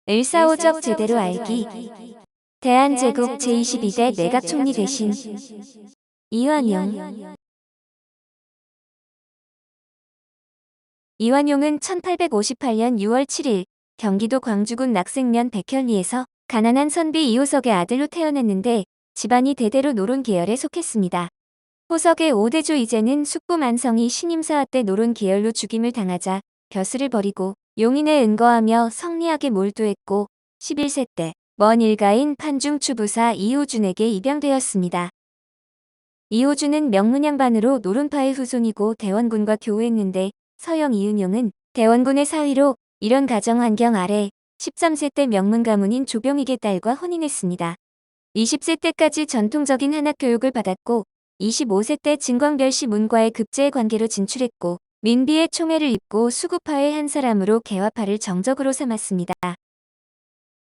을사오적 제대로 알기. 대한제국 제22대 내각총리 대신 이완용. 이완용은 1858년 6월 7일 경기도 광주군 낙생면 백현리에서 가난한 선비 이호석의 아들로 태어났는데 집안이 대대로 노론 계열에 속했습니다. 호석의 5대조 이제는 숙부 만성이 신임사화 때 노론 계열로 죽임을 당하자 벼슬을 버리고 용인에 은거하며 성리학에 몰두했고 11세 때 먼 일가인 판중추부사 이호준에게 입양되었습니다. 이호준은 명문양반으로 노론파의 후손이고 대원군과 교우했는데 서영 이은용은 대원군의 사위로 이런 가정 환경 아래 13세 때 명문 가문인 조병익의 딸과 혼인했습니다. 20세 때까지 전통적인 한학 교육을 받았고 25세 때 진광별씨 문과의 급제의 관계로 진출했고 민비의 총애를 입고 수구파의 한 사람으로 개화파를 정적으로 삼았습니다.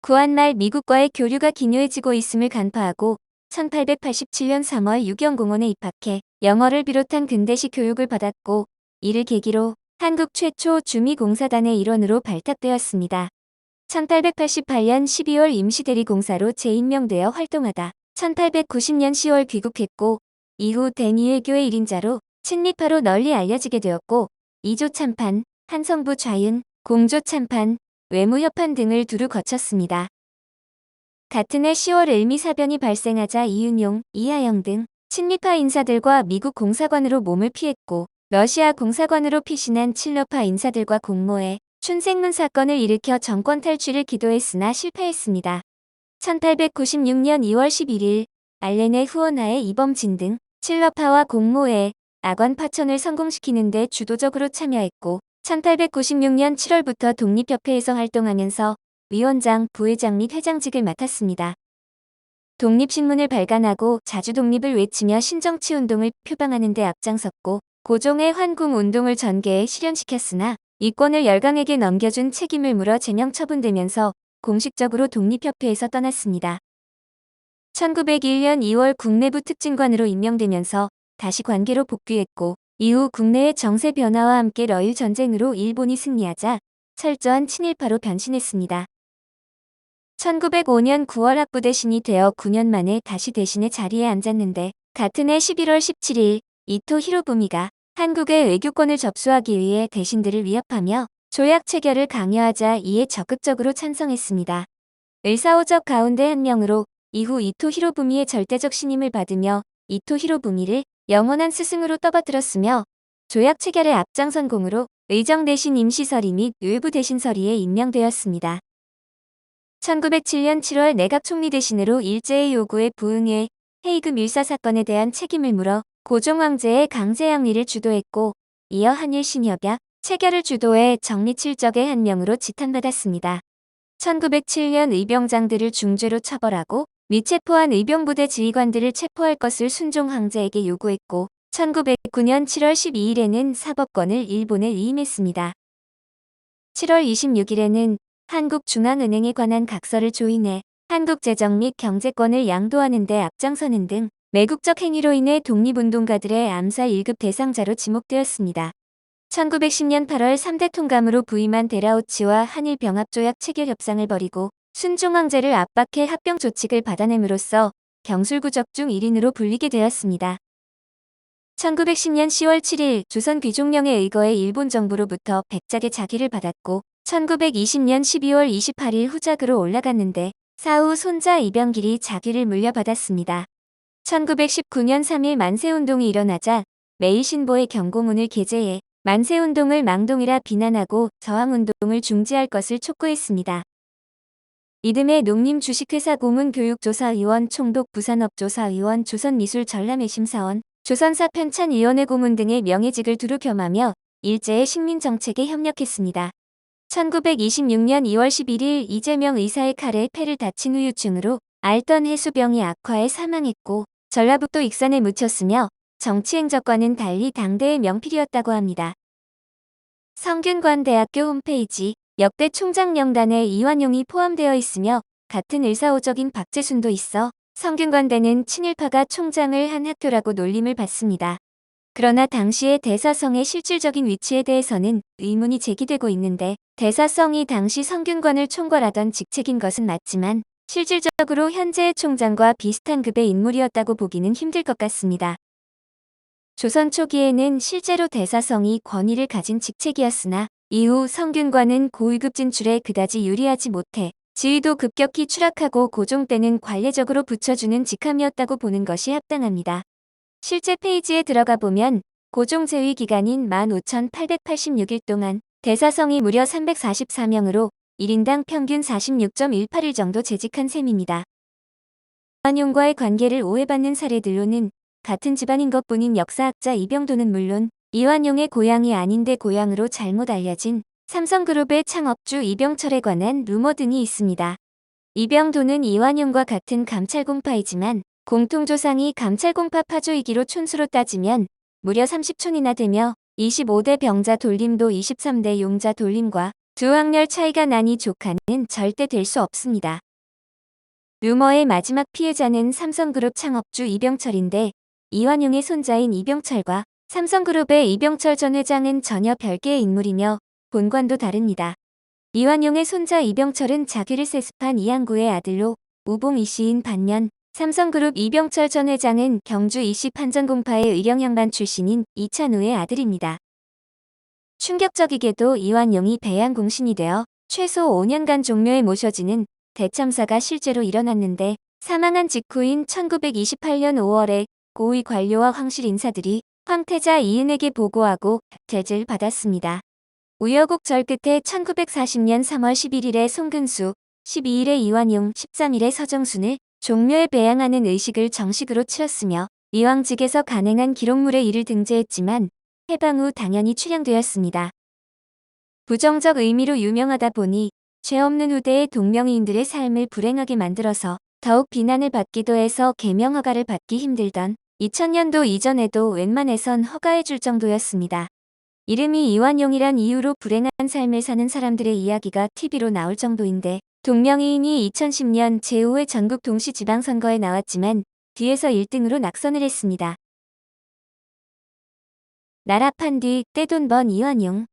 구한 말 미국과의 교류가 기묘해지고 있음을 간파하고 1887년 3월 육영공원에 입학해 영어를 비롯한 근대식 교육을 받았고 이를 계기로 한국 최초 주미공사단의 일원으로 발탁되었습니다. 1888년 12월 임시대리공사로 재임명되어 활동하다 1890년 10월 귀국했고 이후 대미외교의 1인자로 친미파로 널리 알려지게 되었고 이조 참판, 한성부 좌윤, 공조 참판, 외무협판 등을 두루 거쳤습니다. 같은 해 10월 을미사변이 발생하자 이윤용, 이하영 등 친미파 인사들과 미국 공사관으로 몸을 피했고 러시아 공사관으로 피신한 칠러파 인사들과 공모해 춘생문 사건을 일으켜 정권 탈취를 기도했으나 실패했습니다. 1896년 2월 11일 알렌의 후원하에 이범진 등 칠러파와 공모해 악원 파천을 성공시키는 데 주도적으로 참여했고 1896년 7월부터 독립협회에서 활동하면서 위원장, 부회장 및 회장직을 맡았습니다. 독립신문을 발간하고 자주 독립을 외치며 신정치운동을 표방하는 데 앞장섰고 고종의 환궁운동을 전개해 실현시켰으나 이권을 열강에게 넘겨준 책임을 물어 제명 처분되면서 공식적으로 독립협회에서 떠났습니다. 1901년 2월 국내부 특진관으로 임명되면서 다시 관계로 복귀했고 이후 국내의 정세 변화와 함께 러일 전쟁으로 일본이 승리하자 철저한 친일파로 변신했습니다. 1905년 9월 학부 대신이 되어 9년 만에 다시 대신의 자리에 앉았는데 같은 해 11월 17일 이토 히로부미가 한국의 외교권을 접수하기 위해 대신들을 위협하며 조약 체결을 강요하자 이에 적극적으로 찬성했습니다. 을사오적 가운데 한 명으로 이후 이토 히로부미의 절대적 신임을 받으며 이토 히로부미를 영원한 스승으로 떠받들었으며 조약 체결에 앞장선 공으로 의정 대신 임시서리 및 외부 대신서리에 임명되었습니다. 1907년 7월 내각총리 대신으로 일제의 요구에 부응해 헤이그 밀사 사건에 대한 책임을 물어 고종 황제의 강제 양리를 주도했고 이어 한일 신협약 체결을 주도해 정리칠적의 한 명으로 지탄받았습니다. 1907년 의병장들을 중죄로 처벌하고 미체포한 의병부대 지휘관들을 체포할 것을 순종 황제에게 요구했고 1909년 7월 12일에는 사법권을 일본에 위임했습니다. 7월 26일에는 한국중앙은행에 관한 각서를 조인해 한국 재정 및 경제권을 양도하는 데 앞장서는 등 매국적 행위로 인해 독립운동가들의 암살 1급 대상자로 지목되었습니다. 1910년 8월 3대 통감으로 부임한 데라우치와 한일 병합조약 체결 협상을 벌이고 순종 황제를 압박해 합병 조칙을 받아냄으로써 경술구적 중 1인으로 불리게 되었습니다. 1910년 10월 7일 조선 귀족령에 의거해 일본 정부로부터 백작의 자기를 받았고 1920년 12월 28일 후작으로 올라갔는데 사후 손자 이병길이 자기를 물려받았습니다. 1919년 3일 만세운동이 일어나자 매일신보의 경고문을 게재해 만세운동을 망동이라 비난하고 저항운동을 중지할 것을 촉구했습니다. 이듬해 농림주식회사 고문교육조사위원 총독 부산업조사위원 조선미술전람회심사원 조선사 편찬위원회 고문 등의 명예직을 두루 겸하며 일제의 식민정책에 협력했습니다. 1926년 2월 11일 이재명 의사의 칼에 폐를 다친 후유증으로 앓던 해수병이 악화해 사망했고 전라북도 익산에 묻혔으며 정치행적과는 달리 당대의 명필이었다고 합니다. 성균관대학교 홈페이지 역대 총장 명단에 이완용이 포함되어 있으며 같은 을사오적인 박재순도 있어 성균관대는 친일파가 총장을 한 학교라고 놀림을 받습니다. 그러나 당시의 대사성의 실질적인 위치에 대해서는 의문이 제기되고 있는데, 대사성이 당시 성균관을 총괄하던 직책인 것은 맞지만 실질적으로 현재의 총장과 비슷한 급의 인물이었다고 보기는 힘들 것 같습니다. 조선 초기에는 실제로 대사성이 권위를 가진 직책이었으나 이후 성균관은 고위급 진출에 그다지 유리하지 못해 지위도 급격히 추락하고 고종 때는 관례적으로 붙여주는 직함이었다고 보는 것이 합당합니다. 실제 페이지에 들어가 보면 고종 재위 기간인 15,886일 동안 대사성이 무려 344명으로 1인당 평균 46.18일 정도 재직한 셈입니다. 이완용과의 관계를 오해받는 사례들로는 같은 집안인 것뿐인 역사학자 이병도는 물론 이완용의 고향이 아닌데 고향으로 잘못 알려진 삼성그룹의 창업주 이병철에 관한 루머 등이 있습니다. 이병도는 이완용과 같은 감찰공파이지만 공통조상이 감찰공파 파조이기로 촌수로 따지면 무려 30촌이나 되며 25대 병자 돌림도 23대 용자 돌림과 두 학렬 차이가 나니 조카는 절대 될 수 없습니다. 루머의 마지막 피해자는 삼성그룹 창업주 이병철인데 이완용의 손자인 이병철과 삼성그룹의 이병철 전 회장은 전혀 별개의 인물이며 본관도 다릅니다. 이완용의 손자 이병철은 자기를 세습한 이항구의 아들로 우봉 이씨인 반면 삼성그룹 이병철 전 회장은 경주 이씨 판전공파의 의령양반 출신인 이찬우의 아들입니다. 충격적이게도 이완용이 배양공신이 되어 최소 5년간 종묘에 모셔지는 대참사가 실제로 일어났는데 사망한 직후인 1928년 5월에 고위 관료와 황실 인사들이 황태자 이은에게 보고하고 제지를 받았습니다. 우여곡절 끝에 1940년 3월 11일에 송근수, 12일에 이완용, 13일에 서정순을 종묘에 배양하는 의식을 정식으로 치렀으며 이왕직에서 간행한 기록물에 이를 등재했지만 해방 후 당연히 출양되었습니다. 부정적 의미로 유명하다 보니 죄 없는 후대의 동명이인들의 삶을 불행하게 만들어서 더욱 비난을 받기도 해서 개명 허가를 받기 힘들던 2000년도 이전에도 웬만해선 허가해줄 정도였습니다. 이름이 이완용이란 이유로 불행한 삶을 사는 사람들의 이야기가 TV로 나올 정도인데 동명이인이 2010년 제5회 전국 동시지방선거에 나왔지만 뒤에서 1등으로 낙선을 했습니다. 나라판 뒤 떼돈 번 이완용.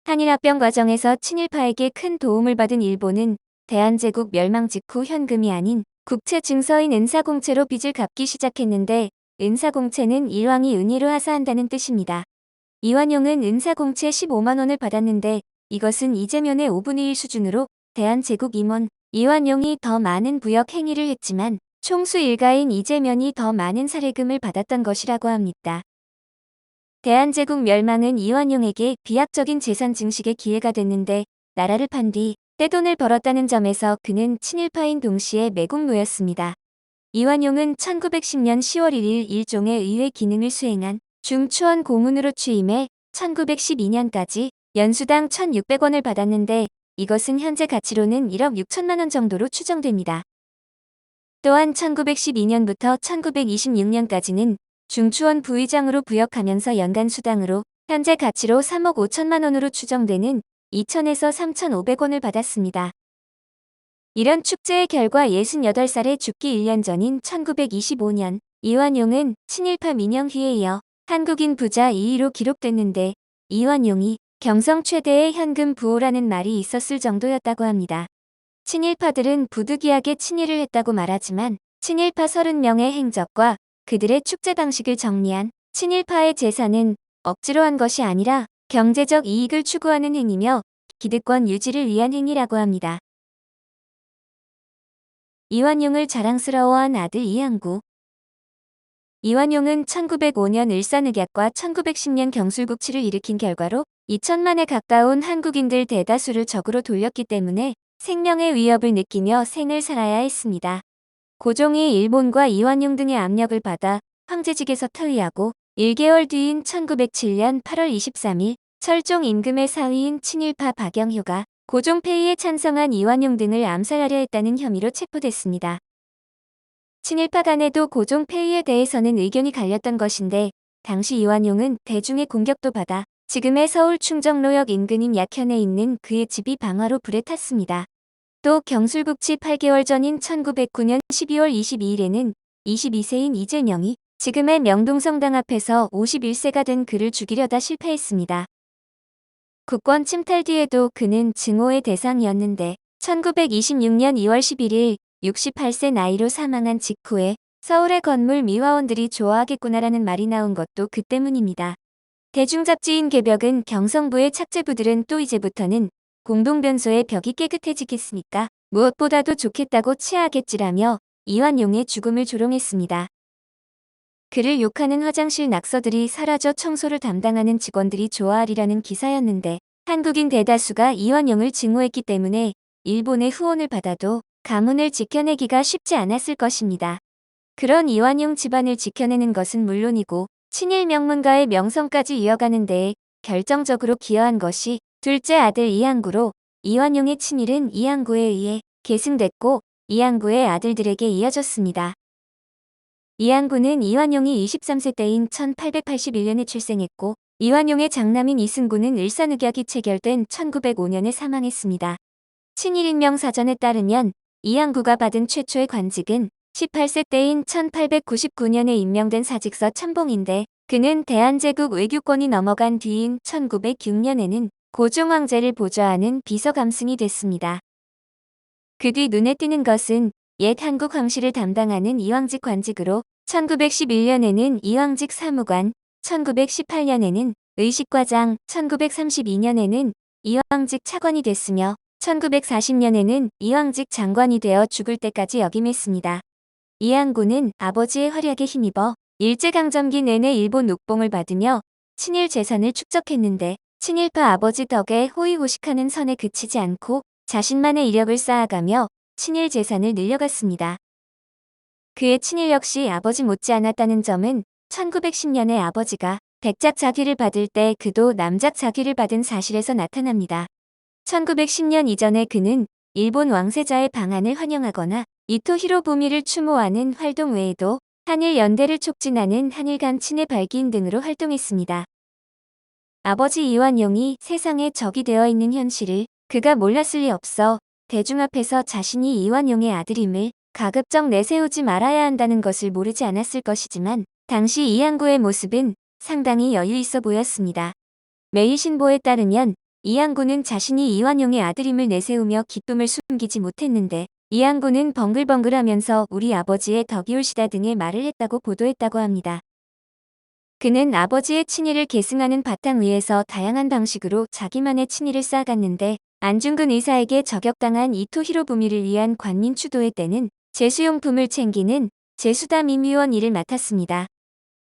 한일합병 과정에서 친일파에게 큰 도움을 받은 일본은 대한제국 멸망 직후 현금이 아닌 국채 증서인 은사공채로 빚을 갚기 시작했는데 은사공채는 일왕이 은혜로 하사한다는 뜻입니다. 이완용은 은사공채 15만원을 받았는데 이것은 이재면의 5분의 1 수준으로 대한제국 임원 이완용이 더 많은 부역 행위를 했지만 총수 일가인 이재면이 더 많은 사례금을 받았던 것이라고 합니다. 대한제국 멸망은 이완용에게 비약적인 재산 증식의 기회가 됐는데 나라를 판 뒤 떼돈을 벌었다는 점에서 그는 친일파인 동시에 매국노였습니다. 이완용은 1910년 10월 1일 일종의 의회 기능을 수행한 중추원 고문으로 취임해 1912년까지 연수당 1,600원을 받았는데 이것은 현재 가치로는 1억 6천만 원 정도로 추정됩니다. 또한 1912년부터 1926년까지는 중추원 부의장으로 부역하면서 연간 수당으로 현재 가치로 3억 5천만 원으로 추정되는 2,000에서 3,500원을 받았습니다. 이런 축제의 결과 68살에 죽기 1년 전인 1925년 이완용은 친일파 민영휘에 이어 한국인 부자 2위로 기록됐는데 이완용이 경성 최대의 현금 부호라는 말이 있었을 정도였다고 합니다. 친일파들은 부득이하게 친일을 했다고 말하지만 친일파 30명의 행적과 그들의 축제 방식을 정리한 친일파의 제사는 억지로 한 것이 아니라 경제적 이익을 추구하는 행위며 기득권 유지를 위한 행위라고 합니다. 이완용을 자랑스러워한 아들 이항구. 이완용은 1905년 을사늑약과 1910년 경술국치를 일으킨 결과로 2천만에 가까운 한국인들 대다수를 적으로 돌렸기 때문에 생명의 위협을 느끼며 생을 살아야 했습니다. 고종이 일본과 이완용 등의 압력을 받아 황제직에서 퇴위하고 1개월 뒤인 1907년 8월 23일 철종 임금의 사위인 친일파 박영효가 고종 폐위에 찬성한 이완용 등을 암살하려 했다는 혐의로 체포됐습니다. 친일파 간에도 고종 폐위에 대해서는 의견이 갈렸던 것인데 당시 이완용은 대중의 공격도 받아 지금의 서울 충정로역 인근인 약현에 있는 그의 집이 방화로 불에 탔습니다. 또 경술국치 8개월 전인 1909년 12월 22일에는 22세인 이재명이 지금의 명동성당 앞에서 51세가 된 그를 죽이려다 실패했습니다. 국권 침탈 뒤에도 그는 증오의 대상이었는데 1926년 2월 11일 68세 나이로 사망한 직후에 서울의 건물 미화원들이 좋아하겠구나라는 말이 나온 것도 그 때문입니다. 대중잡지인 개벽은 경성부의 착재부들은 또 이제부터는 공동변소의 벽이 깨끗해지겠습니까? 무엇보다도 좋겠다고 치하하겠지라며 이완용의 죽음을 조롱했습니다. 그를 욕하는 화장실 낙서들이 사라져 청소를 담당하는 직원들이 좋아하리라는 기사였는데 한국인 대다수가 이완용을 증오했기 때문에 일본의 후원을 받아도 가문을 지켜내기가 쉽지 않았을 것입니다. 그런 이완용 집안을 지켜내는 것은 물론이고 친일 명문가의 명성까지 이어가는 데에 결정적으로 기여한 것이 둘째 아들 이항구로 이완용의 친일은 이항구에 의해 계승됐고 이항구의 아들들에게 이어졌습니다. 이항구는 이완용이 23세 때인 1881년에 출생했고 이완용의 장남인 이승구는 일산흑약이 체결된 1905년에 사망했습니다. 친일인명사전에 따르면 이항구가 받은 최초의 관직은 18세 때인 1899년에 임명된 사직서 참봉인데 그는 대한제국 외교권이 넘어간 뒤인 1906년에는 고종 황제를 보좌하는 비서감승이 됐습니다. 그 뒤 눈에 띄는 것은 옛 한국 황실을 담당하는 이황직 관직으로 1911년에는 이황직 사무관, 1918년에는 의식과장, 1932년에는 이황직 차관이 됐으며 1940년에는 이황직 장관이 되어 죽을 때까지 역임했습니다. 이항구는 아버지의 활약에 힘입어 일제강점기 내내 일본 녹봉을 받으며 친일 재산을 축적했는데 친일파 아버지 덕에 호의호식하는 선에 그치지 않고 자신만의 이력을 쌓아가며 친일 재산을 늘려갔습니다. 그의 친일 역시 아버지 못지않았다는 점은 1910년에 아버지가 백작 자귀를 받을 때 그도 남작 자귀를 받은 사실에서 나타납니다. 1910년 이전에 그는 일본 왕세자의 방한을 환영하거나 이토 히로부미를 추모하는 활동 외에도 한일 연대를 촉진하는 한일 간 친회 발기인 등으로 활동했습니다. 아버지 이완용이 세상에 적이 되어 있는 현실을 그가 몰랐을 리 없어 대중 앞에서 자신이 이완용의 아들임을 가급적 내세우지 말아야 한다는 것을 모르지 않았을 것이지만 당시 이항구의 모습은 상당히 여유 있어 보였습니다. 매일신보에 따르면 이항구는 자신이 이완용의 아들임을 내세우며 기쁨을 숨기지 못했는데 이항구는 벙글벙글하면서 우리 아버지의 덕이 올시다 등의 말을 했다고 보도했다고 합니다. 그는 아버지의 친일을 계승하는 바탕 위에서 다양한 방식으로 자기만의 친일을 쌓아갔는데 안중근 의사에게 저격당한 이토 히로부미를 위한 관민 추도회 때는 제수용품을 챙기는 제수담 임위원 일을 맡았습니다.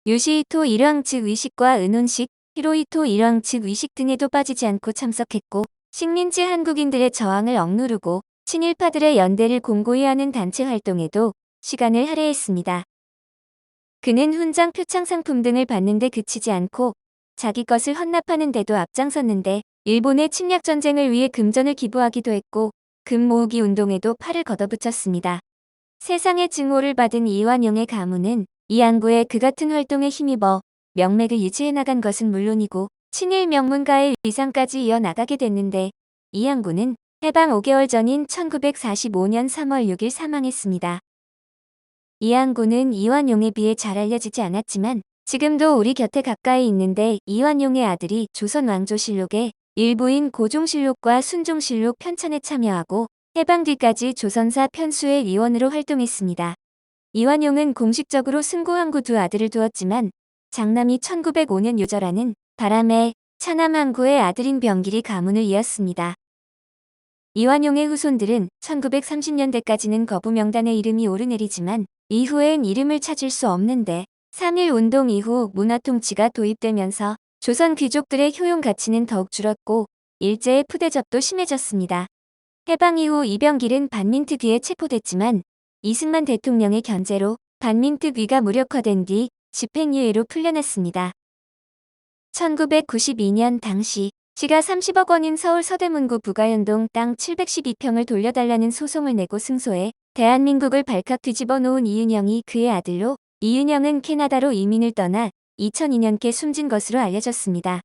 요시히토 일왕 측 의식과 은혼식, 히로히토 일왕 측 의식 등에도 빠지지 않고 참석했고 식민지 한국인들의 저항을 억누르고 친일파들의 연대를 공고히 하는 단체 활동에도 시간을 할애했습니다. 그는 훈장 표창 상품 등을 받는 데 그치지 않고 자기 것을 헌납하는 데도 앞장섰는데 일본의 침략 전쟁을 위해 금전을 기부하기도 했고 금 모으기 운동에도 팔을 걷어붙였습니다. 세상의 증오를 받은 이완용의 가문은 이항구의 그 같은 활동에 힘입어 명맥을 유지해 나간 것은 물론이고 친일 명문가의 위상까지 이어나가게 됐는데 이항구는 해방 5개월 전인 1945년 3월 6일 사망했습니다. 이항구는 이완용에 비해 잘 알려지지 않았지만 지금도 우리 곁에 가까이 있는데 이완용의 아들이 조선왕조실록의 일부인 고종실록과 순종실록 편찬에 참여하고 해방 뒤까지 조선사 편수의 위원으로 활동했습니다. 이완용은 공식적으로 승고항구 두 아들을 두었지만 장남이 1905년 요절하는 바람에 차남항구의 아들인 병길이 가문을 이었습니다. 이완용의 후손들은 1930년대까지는 거부 명단에 이름이 오르내리지만 이후엔 이름을 찾을 수 없는데 3.1운동 이후 문화통치가 도입되면서 조선 귀족들의 효용 가치는 더욱 줄었고 일제의 푸대접도 심해졌습니다. 해방 이후 이병길은 반민특위에 체포됐지만 이승만 대통령의 견제로 반민특위가 무력화된 뒤 집행유예로 풀려났습니다. 1992년 당시 시가 30억 원인 서울 서대문구 부가연동 땅 712평을 돌려달라는 소송을 내고 승소해 대한민국을 발칵 뒤집어 놓은 이윤영이 그의 아들로 이윤영은 캐나다로 이민을 떠나 2002년께 숨진 것으로 알려졌습니다.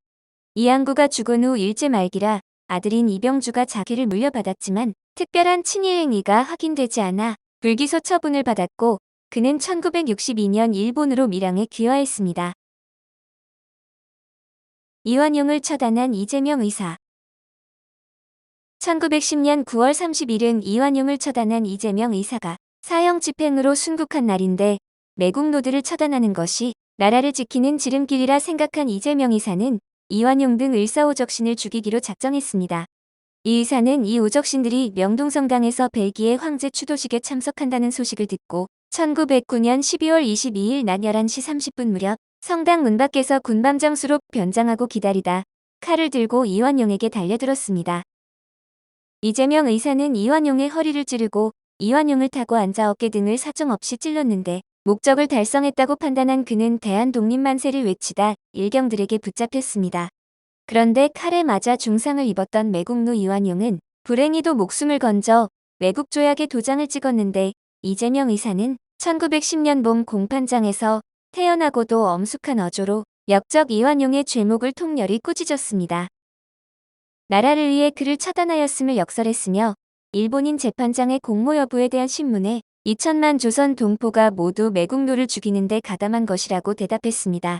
이항구가 죽은 후 일제 말기라 아들인 이병주가 자기를 물려받았지만 특별한 친일 행위가 확인되지 않아 불기소 처분을 받았고 그는 1962년 일본으로 밀양에 귀화했습니다. 이완용을 처단한 이재명 의사. 1910년 9월 30일은 이완용을 처단한 이재명 의사가 사형 집행으로 순국한 날인데, 매국노들을 처단하는 것이 나라를 지키는 지름길이라 생각한 이재명 의사는 이완용 등 을사오적신을 죽이기로 작정했습니다. 이 의사는 이 오적신들이 명동성당에서 벨기에 황제 추도식에 참석한다는 소식을 듣고 1909년 12월 22일 낮 11시 30분 무렵 성당 문 밖에서 군밤장수로 변장하고 기다리다 칼을 들고 이완용에게 달려들었습니다. 이재명 의사는 이완용의 허리를 찌르고 이완용을 타고 앉아 어깨 등을 사정없이 찔렀는데, 목적을 달성했다고 판단한 그는 대한독립만세를 외치다 일경들에게 붙잡혔습니다. 그런데 칼에 맞아 중상을 입었던 매국노 이완용은 불행히도 목숨을 건져 매국조약에 도장을 찍었는데, 이재명 의사는 1910년 봄 공판장에서 태연하고도 엄숙한 어조로 역적 이완용의 죄목을 통렬히 꾸짖었습니다. 나라를 위해 그를 처단하였음을 역설했으며, 일본인 재판장의 공모 여부에 대한 신문에 2천만 조선 동포가 모두 매국노를 죽이는데 가담한 것이라고 대답했습니다.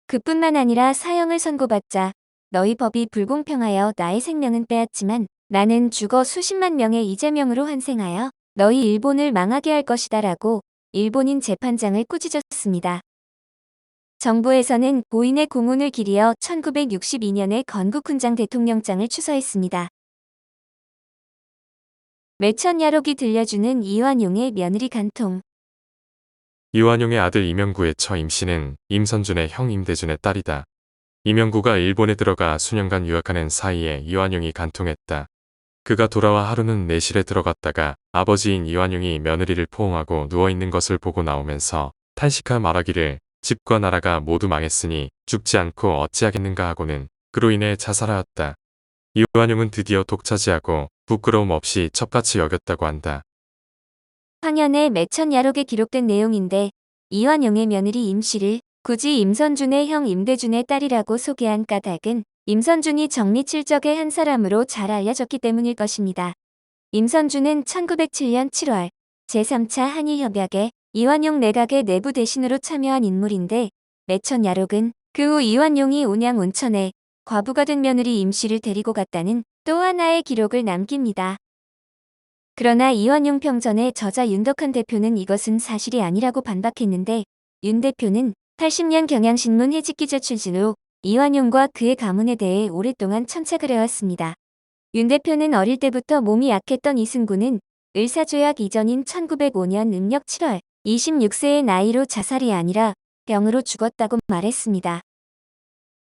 그뿐만 아니라 사형을 선고받자 너희 법이 불공평하여 나의 생명은 빼앗지만 나는 죽어 수십만 명의 이재명으로 환생하여 너희 일본을 망하게 할 것이다 라고 일본인 재판장을 꾸짖었습니다. 정부에서는 고인의 공훈을 기리어 1962년에 건국훈장 대통령장을 추서했습니다. 매천야록이 들려주는 이완용의 며느리 간통. 이완용의 아들 이명구의 처 임씨는 임선준의 형 임대준의 딸이다. 이명구가 일본에 들어가 수년간 유학하는 사이에 이완용이 간통했다. 그가 돌아와 하루는 내실에 들어갔다가 아버지인 이완용이 며느리를 포옹하고 누워있는 것을 보고 나오면서 탄식하 말하기를 집과 나라가 모두 망했으니 죽지 않고 어찌하겠는가 하고는 그로 인해 자살하였다. 이완용은 드디어 독차지하고 부끄러움 없이 첩같이 여겼다고 한다. 황현의 매천야록에 기록된 내용인데, 이완용의 며느리 임씨를 굳이 임선준의 형 임대준의 딸이라고 소개한 까닭은 임선준이 정리칠적의 한 사람으로 잘 알려졌기 때문일 것입니다. 임선준은 1907년 7월 제3차 한일협약에 이완용 내각의 내부 대신으로 참여한 인물인데, 매천야록은 그 후 이완용이 온양 온천에 과부가 된 며느리 임씨를 데리고 갔다는 또 하나의 기록을 남깁니다. 그러나 이완용 평전의 저자 윤덕한 대표는 이것은 사실이 아니라고 반박했는데, 윤 대표는 80년 경향신문 해직기자 출신으로 이완용과 그의 가문에 대해 오랫동안 천착을 해왔습니다. 윤 대표는 어릴 때부터 몸이 약했던 이승구는 을사조약 이전인 1905년 음력 7월 26세의 나이로 자살이 아니라 병으로 죽었다고 말했습니다.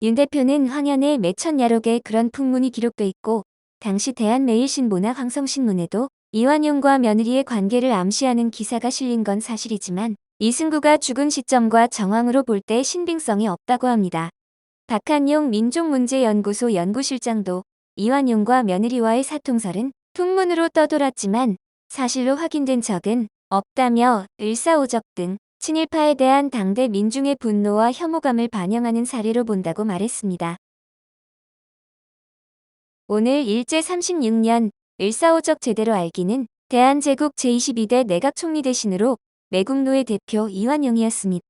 윤 대표는 황현의 매천야록에 그런 풍문이 기록돼 있고, 당시 대한매일신보나 황성신문에도 이완용과 며느리의 관계를 암시하는 기사가 실린 건 사실이지만 이승구가 죽은 시점과 정황으로 볼 때 신빙성이 없다고 합니다. 박한용 민족문제연구소 연구실장도 이완용과 며느리와의 사통설은 풍문으로 떠돌았지만 사실로 확인된 적은 없다며 을사오적 등 친일파에 대한 당대 민중의 분노와 혐오감을 반영하는 사례로 본다고 말했습니다. 오늘 일제 36년 을사오적 제대로 알기는 대한제국 제22대 내각총리 대신으로 매국노의 대표 이완용이었습니다.